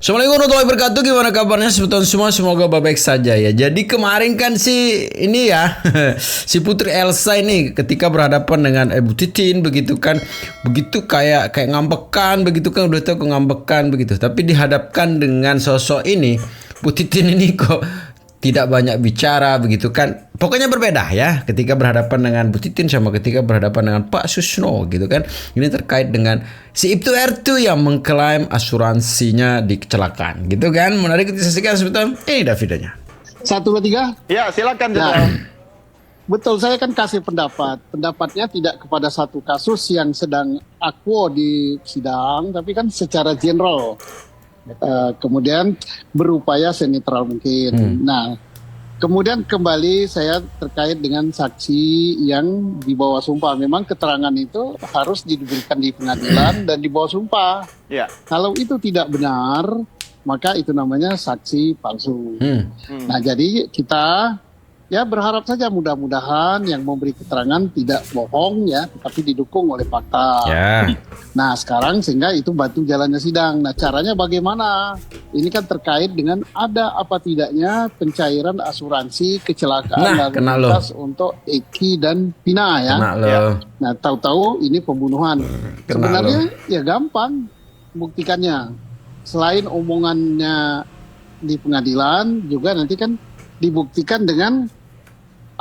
Assalamualaikum warahmatullahi wabarakatuh. Gimana kabarnya sebetulnya semua? Semoga baik saja ya. Jadi kemarin kan ini ya si Putri Elsa ini ketika berhadapan dengan Bu Titin begitu kan, begitu kayak ngambekan begitu kan, udah tahu ngambekan begitu. Tapi dihadapkan dengan sosok ini, Bu Titin ini kok tidak banyak bicara begitu kan. Pokoknya berbeda ya ketika berhadapan dengan Bu Titin sama ketika berhadapan dengan Pak Susno gitu kan. Ini terkait dengan si Ibtu Ertu yang mengklaim asuransinya di kecelakaan gitu kan. Menarik kita saksikan sebetulnya. Ini dah videonya. 1, 2, 3. Ya, silakan. Nah, betul, saya kan kasih pendapat. Pendapatnya tidak kepada satu kasus yang sedang akuo di sidang, tapi kan secara general. Kemudian berupaya senetral mungkin. Nah, kemudian kembali saya terkait dengan saksi yang dibawa sumpah. Memang keterangan itu harus diberikan di pengadilan dan dibawa sumpah. Ya. Kalau itu tidak benar, maka itu namanya saksi palsu. Nah, jadi kita ya berharap saja mudah-mudahan yang memberi keterangan tidak bohong ya, tetapi didukung oleh fakta. Ya. Nah, sekarang sehingga itu bantu jalannya sidang. Nah, caranya bagaimana? Ini kan terkait dengan ada apa tidaknya pencairan asuransi kecelakaan lalu lintas untuk Eki dan Pina ya. Kena lo. Ya. Nah, tahu-tahu ini pembunuhan. Sebenarnya ya gampang buktikannya. Selain omongannya di pengadilan, juga nanti kan dibuktikan dengan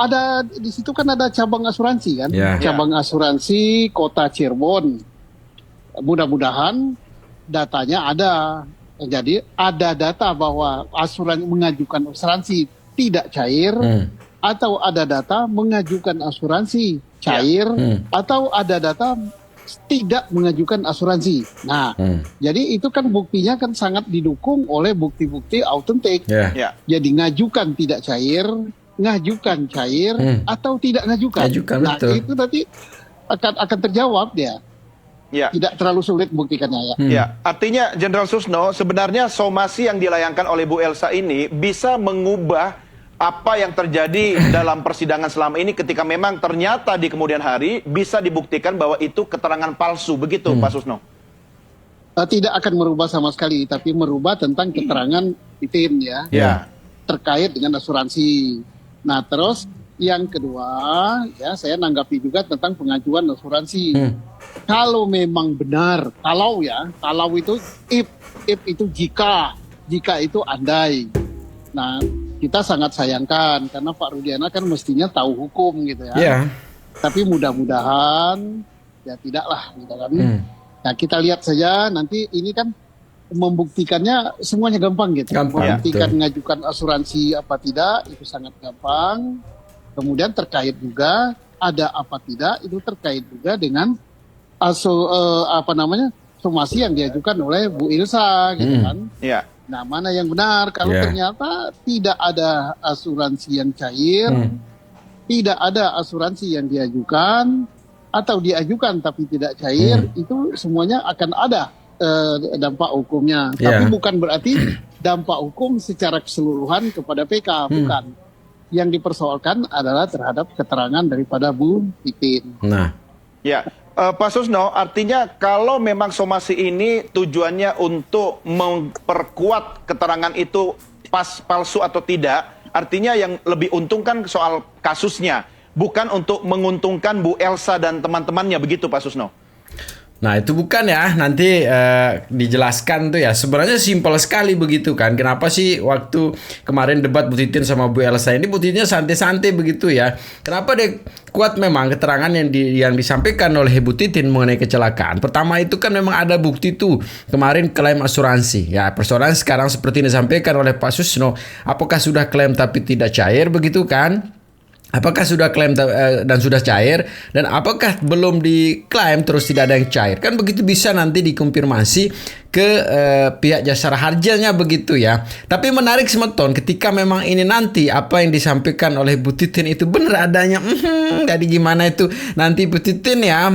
ada di situ kan ada cabang asuransi kan, Ya. cabang asuransi Kota Cirebon. Mudah-mudahan datanya ada. Jadi ada data bahwa asuransi mengajukan asuransi tidak cair, atau ada data mengajukan asuransi cair, atau ada data tidak mengajukan asuransi. Nah, jadi itu kan buktinya kan sangat didukung oleh bukti-bukti autentik. Ya. Ya. Jadi ngajukan tidak cair, ngajukan cair, atau tidak ngajukan. Ngajukan, nah, betul. itu nanti akan terjawab dia. Ya. Tidak terlalu sulit buktikannya ya. Ya, artinya Jenderal Susno, sebenarnya somasi yang dilayangkan oleh Bu Elsa ini bisa mengubah apa yang terjadi dalam persidangan selama ini ketika memang ternyata di kemudian hari bisa dibuktikan bahwa itu keterangan palsu, begitu Pak Susno? Tidak akan merubah sama sekali, tapi merubah tentang keterangan Titin ya, Ya. terkait dengan asuransi. Nah, terus yang kedua ya saya nanggapi juga tentang pengajuan asuransi. Kalau memang benar, kalau itu if itu jika itu andai. Nah, kita sangat sayangkan karena Pak Rudiana kan mestinya tahu hukum gitu ya. Ya. Tapi mudah-mudahan ya tidaklah gitu kan. Nah, kita lihat saja nanti ini kan membuktikannya semuanya gampang gitu. Gampang, Membuktikan betul. mengajukan asuransi apa tidak itu sangat gampang. Kemudian terkait juga ada apa tidak itu terkait juga dengan somasi yang diajukan oleh Bu Ilsa gitu kan. Ya. Nah, mana yang benar? Kalau ternyata tidak ada asuransi yang cair, tidak ada asuransi yang diajukan, atau diajukan tapi tidak cair, itu semuanya akan ada dampak hukumnya. Tapi bukan berarti dampak hukum secara keseluruhan kepada PK, bukan. Yang dipersoalkan adalah terhadap keterangan daripada Bu Titin. Nah. Ya, Pak Susno, artinya kalau memang somasi ini tujuannya untuk memperkuat keterangan itu palsu atau tidak, artinya yang lebih untung kan soal kasusnya, bukan untuk menguntungkan Bu Elsa dan teman-temannya, begitu Pak Susno? Nah itu bukan ya, nanti dijelaskan tuh ya. Sebenarnya simpel sekali begitu kan. Kenapa sih waktu kemarin debat Bu Titin sama Bu Elsa ini Bu Titinnya santai-santai begitu ya. Kenapa dia kuat memang keterangan yang disampaikan oleh Bu Titin mengenai kecelakaan. Pertama itu kan memang ada bukti tuh kemarin klaim asuransi. Ya persoalan sekarang seperti yang disampaikan oleh Pak Susno. Apakah sudah klaim tapi tidak cair begitu kan? Apakah sudah klaim dan sudah cair, dan apakah belum diklaim terus tidak ada yang cair? Kan begitu bisa nanti dikonfirmasi ke pihak jasara harjanya begitu ya. Tapi menarik semeton ketika memang ini nanti apa yang disampaikan oleh Bu Titin itu benar adanya. Jadi gimana itu nanti Bu Titin ya,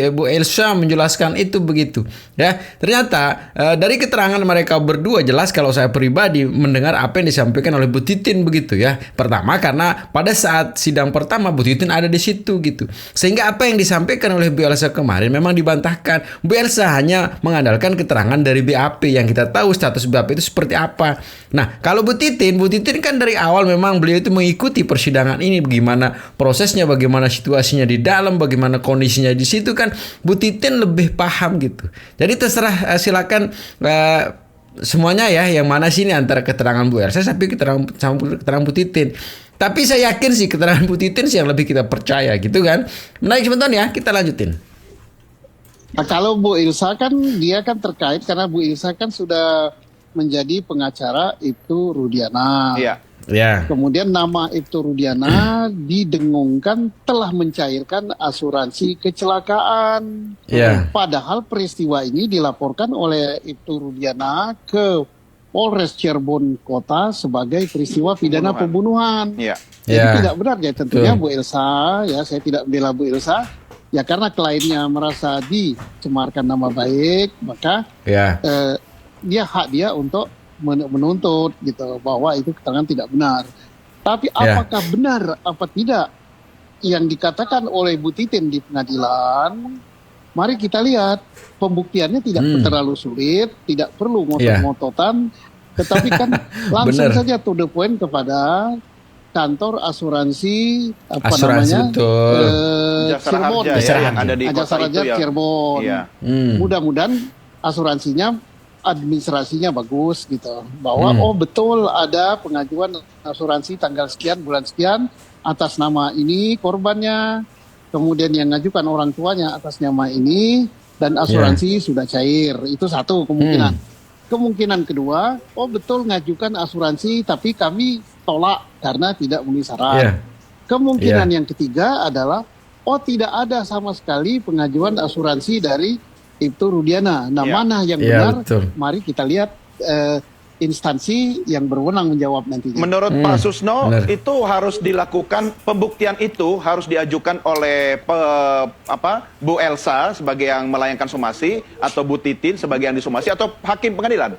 Bu Elsa menjelaskan itu begitu ya. Ternyata dari keterangan mereka berdua jelas kalau saya pribadi mendengar apa yang disampaikan oleh Bu Titin begitu ya. Pertama karena pada saat sidang pertama Bu Titin ada di situ gitu. Sehingga apa yang disampaikan oleh Bu Elsa kemarin memang dibantahkan. Bu Elsa hanya mengandalkan keterangan dari BAP yang kita tahu status BAP itu seperti apa. Nah, kalau Bu Titin kan dari awal memang beliau itu mengikuti persidangan ini, bagaimana prosesnya, bagaimana situasinya di dalam, bagaimana kondisinya di situ kan Bu Titin lebih paham gitu. Jadi terserah silakan semuanya ya, yang mana sih ini antara keterangan Bu Elsa sampai keterangan Bu Titin. Tapi saya yakin sih keterangan Bu Titin sih yang lebih kita percaya gitu kan. Menarik sebentar ya, kita lanjutin. Nah, kalau Bu Ilsa kan dia kan terkait karena Bu Ilsa kan sudah menjadi pengacara Ibtu Rudiana. Iya. Ya. Kemudian nama Ibtu Rudiana didengungkan telah mencairkan asuransi kecelakaan. Ya. Padahal peristiwa ini dilaporkan oleh Ibtu Rudiana ke Polres Cirebon Kota sebagai peristiwa pidana pembunuhan. Iya. Jadi Ya. tidak benar ya tentunya Betul. Bu Elsa, ya saya tidak bela Bu Elsa. Ya karena kliennya merasa dicemarkan nama baik, maka Ya. dia hak dia untuk menuntut gitu bahwa itu keterangan tidak benar. Tapi Ya. apakah benar apa tidak yang dikatakan oleh Bu Titin di pengadilan? Mari kita lihat, pembuktiannya tidak terlalu sulit, tidak perlu ngotot-ngototan, tetapi kan langsung Benar. saja to the point kepada kantor asuransi Asuransi, betul. Jasara Cirebon, Harja Jasara ya, yang Harja. ada di kota Jasara itu Harja ya. Cirebon. Iya. Mudah-mudahan asuransinya, administrasinya bagus gitu, bahwa oh betul ada pengajuan asuransi tanggal sekian bulan sekian atas nama ini korbannya, kemudian yang ngajukan orang tuanya atas nama ini, dan asuransi sudah cair. Itu satu kemungkinan. Kemungkinan kedua, oh betul ngajukan asuransi tapi kami tolak karena tidak memenuhi syarat. Ya. Kemungkinan yang ketiga adalah oh tidak ada sama sekali pengajuan asuransi dari Ibtu Rudiana. Nah, mana yang Ya, benar? betul. Mari kita lihat instansi yang berwenang menjawab nantinya. Menurut Pak Susno, benar. itu harus dilakukan, pembuktian itu harus diajukan oleh Bu Elsa sebagai yang melayangkan somasi, atau Bu Titin sebagai yang disomasi, atau hakim pengadilan?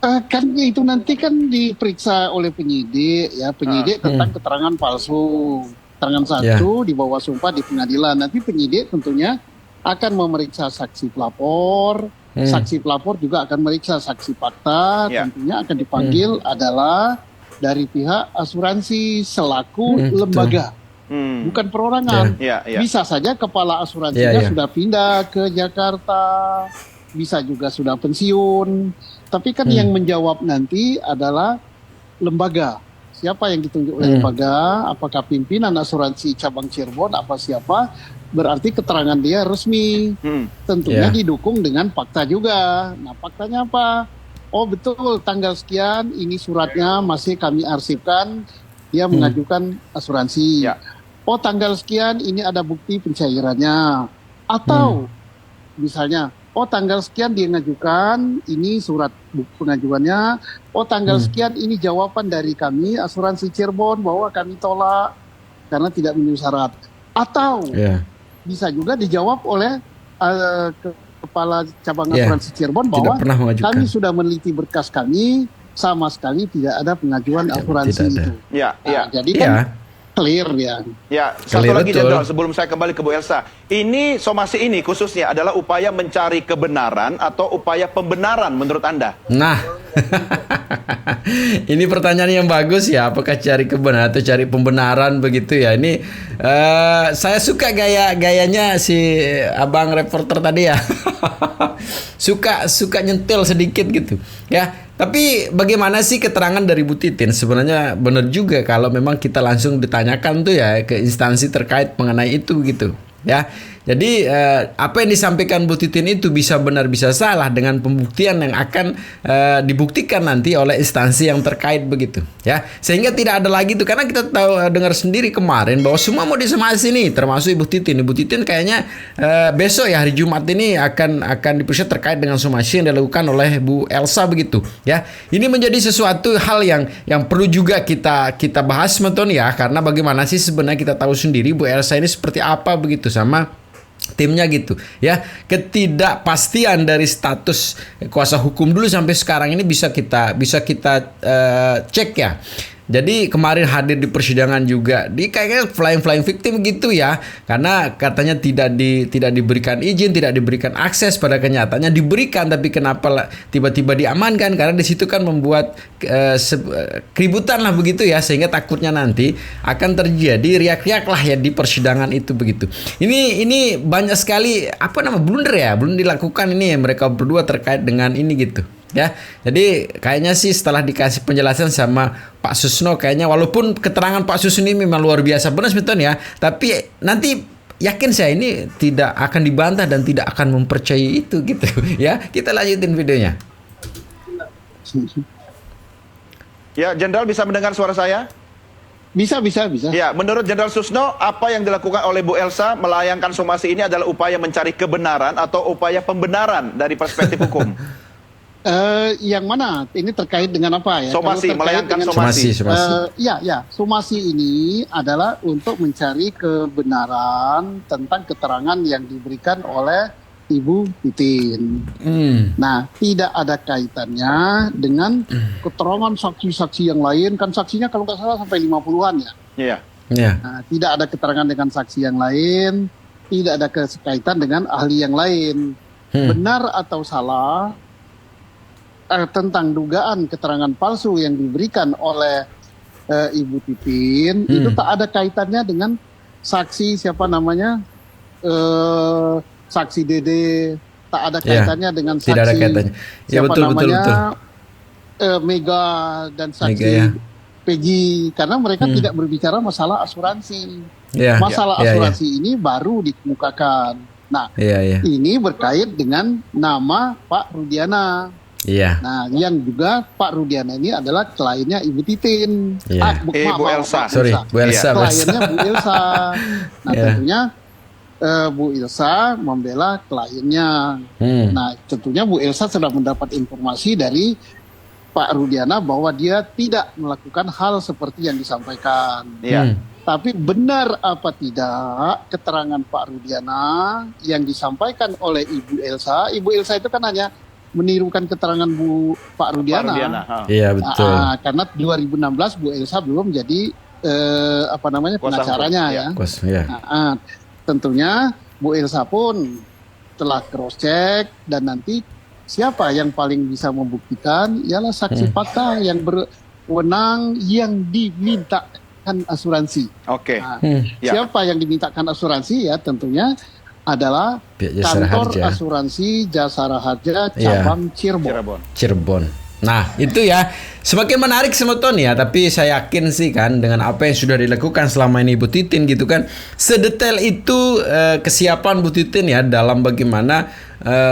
Kan itu nanti kan diperiksa oleh penyidik ya, penyidik tentang keterangan palsu. Keterangan satu dibawa sumpah di pengadilan. Nanti penyidik tentunya akan memeriksa saksi pelapor. Saksi pelapor juga akan meriksa saksi fakta. Tentunya akan dipanggil adalah dari pihak asuransi selaku lembaga, bukan perorangan. Bisa saja kepala asuransinya sudah pindah ke Jakarta, bisa juga sudah pensiun. Tapi kan yang menjawab nanti adalah lembaga. Siapa yang ditunjuk oleh lembaga? Apakah pimpinan asuransi cabang Cirebon? Apa siapa? Berarti keterangan dia resmi. Tentunya didukung dengan fakta juga. Nah, faktanya apa? Oh betul, tanggal sekian ini suratnya masih kami arsipkan. Dia mengajukan asuransi. Oh tanggal sekian ini ada bukti pencairannya. Atau misalnya, oh tanggal sekian dia mengajukan, ini surat pengajuannya. Oh tanggal sekian ini jawaban dari kami asuransi Cirebon bahwa kami tolak karena tidak memenuhi syarat. Atau bisa juga dijawab oleh kepala cabang asuransi Cirebon bahwa kami sudah meneliti berkas kami, sama sekali tidak ada pengajuan asuransi itu. Jadi kan clear ya. Ya, satu lagi Jenderal, sebelum saya kembali ke Bu Elsa. Ini somasi ini khususnya adalah upaya mencari kebenaran atau upaya pembenaran menurut Anda? Nah, ini pertanyaan yang bagus ya. Apakah cari kebenaran atau cari pembenaran begitu ya? Ini saya suka gayanya si abang reporter tadi ya. suka nyentil sedikit gitu ya. Tapi bagaimana sih keterangan dari Bu Titin? Sebenarnya benar juga kalau memang kita langsung ditanyakan tuh ya ke instansi terkait mengenai itu gitu ya. Jadi apa yang disampaikan Bu Titin itu bisa benar bisa salah dengan pembuktian yang akan dibuktikan nanti oleh instansi yang terkait begitu ya. Sehingga tidak ada lagi tuh, karena kita tahu dengar sendiri kemarin bahwa semua mau disomasi nih, termasuk Ibu Titin. Ibu Titin kayaknya besok ya hari Jumat ini akan diperiksa terkait dengan somasi yang dilakukan oleh Bu Elsa begitu ya. Ini menjadi sesuatu hal yang perlu juga kita bahas Meton ya, karena bagaimana sih sebenarnya kita tahu sendiri Bu Elsa ini seperti apa begitu sama timnya gitu ya. Ketidakpastian dari status kuasa hukum dulu sampai sekarang ini bisa kita cek ya. Jadi kemarin hadir di persidangan juga, di kayaknya flying victim gitu ya, karena katanya tidak diberikan izin, tidak diberikan akses, pada kenyataannya diberikan, tapi kenapa tiba-tiba diamankan? Karena di situ kan membuat keributan lah begitu ya, sehingga takutnya nanti akan terjadi riak-riak lah ya di persidangan itu begitu. Ini banyak sekali blunder ya, belum dilakukan ini mereka berdua terkait dengan ini gitu. Ya, jadi kayaknya sih setelah dikasih penjelasan sama Pak Susno, kayaknya walaupun keterangan Pak Susno ini memang luar biasa benar sebetulnya ya, tapi nanti yakin saya ini tidak akan dibantah dan tidak akan mempercayai itu gitu ya. Kita lanjutin videonya. Ya, Jenderal bisa mendengar suara saya? Bisa. Ya, menurut Jenderal Susno, apa yang dilakukan oleh Bu Elsa melayangkan somasi ini adalah upaya mencari kebenaran atau upaya pembenaran dari perspektif hukum? Yang mana? Ini terkait dengan apa ya? Somasi, melayangkan somasi. Somasi ini adalah untuk mencari kebenaran tentang keterangan yang diberikan oleh Ibu Titin. Nah, tidak ada kaitannya dengan keterangan saksi-saksi yang lain. Kan saksinya kalau nggak salah sampai 50-an ya. Iya. Ya. Nah, tidak ada keterangan dengan saksi yang lain, tidak ada kaitan dengan ahli yang lain. Benar atau salah tentang dugaan keterangan palsu yang diberikan oleh Ibu Titin itu tak ada kaitannya dengan saksi siapa namanya saksi Dede, tak ada kaitannya dengan saksi tidak ada kaitannya. Ya, siapa betul, namanya betul. Mega dan saksi Mega, ya. Peggy, karena mereka tidak berbicara masalah asuransi. Ya. Masalah asuransi ini baru dikemukakan. Nah, ini berkait dengan nama Pak Rudiana. Iya. Nah, yang juga Pak Rudiana ini adalah kliennya Ibu Titin. Bu Elsa. Bu Elsa. Kliennya Bu Elsa. Nah, tentunya Bu Elsa membela kliennya. Nah, tentunya Bu Elsa sudah mendapat informasi dari Pak Rudiana bahwa dia tidak melakukan hal seperti yang disampaikan. Tapi benar apa tidak keterangan Pak Rudiana yang disampaikan oleh Ibu Elsa? Ibu Elsa itu kan hanya menirukan keterangan Pak Rudiana. Iya, betul. Karena 2016 Bu Elsa belum jadi pengacaranya ya. Tentunya Bu Elsa pun telah cross check dan nanti siapa yang paling bisa membuktikan ialah saksi fakta yang berwenang yang dimintakan asuransi. Siapa yang dimintakan asuransi ya tentunya adalah kantor asuransi Jasara Harja cabang Cirebon. Nah, itu ya semakin menarik sebetulnya ya, tapi saya yakin sih kan dengan apa yang sudah dilakukan selama ini Bu Titin gitu kan, sedetail itu kesiapan Bu Titin ya dalam bagaimana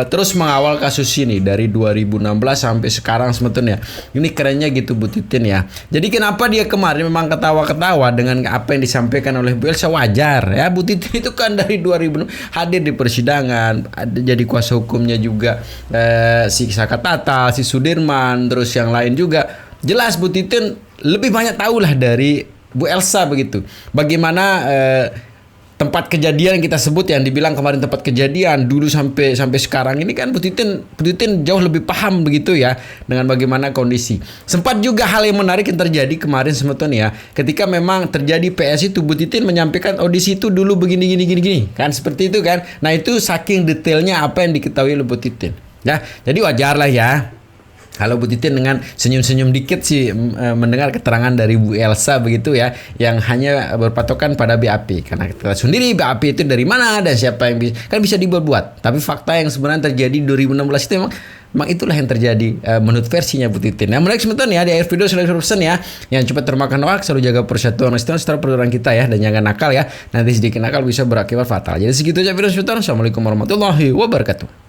terus mengawal kasus ini dari 2016 sampai sekarang sebetulnya. Ini kerennya gitu Bu Titin ya. Jadi kenapa dia kemarin memang ketawa-ketawa dengan apa yang disampaikan oleh Bu Elsa, wajar ya. Bu Titin itu kan dari 2000 hadir di persidangan, jadi kuasa hukumnya juga si Saka Tatal, si Sudirman, terus yang lain juga. Jelas Bu Titin lebih banyak tahu lah dari Bu Elsa begitu. Bagaimana tempat kejadian yang kita sebut yang dibilang kemarin tempat kejadian dulu sampai sekarang ini kan Bu Titin jauh lebih paham begitu ya dengan bagaimana kondisi. Sempat juga hal yang menarik yang terjadi kemarin sebetulnya ya, ketika memang terjadi PS itu Bu Titin menyampaikan audisi itu dulu begini kan seperti itu kan. Nah, itu saking detailnya apa yang diketahui oleh Bu Titin. Ya, jadi wajar lah ya kalau Bu Titin dengan senyum-senyum dikit sih mendengar keterangan dari Bu Elsa begitu ya, yang hanya berpatokan pada BAP. Karena kita sendiri BAP itu dari mana dan siapa yang bisa dibuat-buat. Tapi fakta yang sebenarnya terjadi 2016 itu memang itulah yang terjadi menurut versinya Bu Titin. Nah, menarik sebenarnya ya, di akhir video sudah pesan ya, yang cepat termakan hoax, selalu jaga persatuan nasional setelah peraturan kita ya, dan jangan nakal ya. Nanti sedikit nakal bisa berakibat fatal. Jadi segitu aja video sebentar. Assalamualaikum warahmatullahi wabarakatuh.